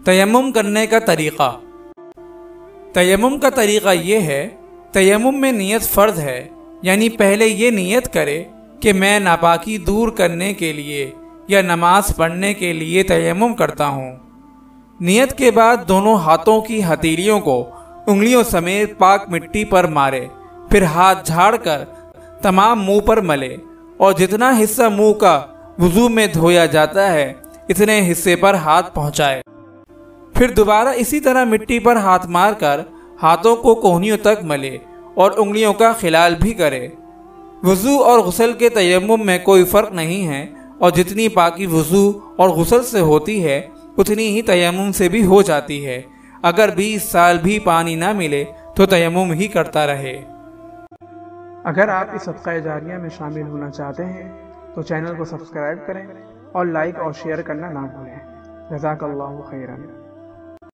تیمم کرنے کا طریقہ۔ تیمم کا طریقہ یہ ہے، تیمم میں نیت فرض ہے، یعنی پہلے یہ نیت کرے کہ میں ناپاکی دور کرنے کے لیے یا نماز پڑھنے کے لیے تیمم کرتا ہوں۔ نیت کے بعد دونوں ہاتھوں کی ہتھیلیوں کو انگلیوں سمیت پاک مٹی پر مارے، پھر ہاتھ جھاڑ کر تمام منہ پر ملے اور جتنا حصہ منہ کا وضو میں دھویا جاتا ہے اتنے حصے پر ہاتھ پہنچائے۔ پھر دوبارہ اسی طرح مٹی پر ہاتھ مار کر ہاتھوں کو کہنیوں تک ملے اور انگلیوں کا خلال بھی کرے۔ وضو اور غسل کے تیمم میں کوئی فرق نہیں ہے، اور جتنی پاکی وضو اور غسل سے ہوتی ہے اتنی ہی تیمم سے بھی ہو جاتی ہے۔ اگر 20 سال بھی پانی نہ ملے تو تیمم ہی کرتا رہے۔ اگر آپ اس صدقہ جاریہ میں شامل ہونا چاہتے ہیں تو چینل کو سبسکرائب کریں اور لائک اور شیئر کرنا نہ بھولیں۔ جزاک اللہ خیرا۔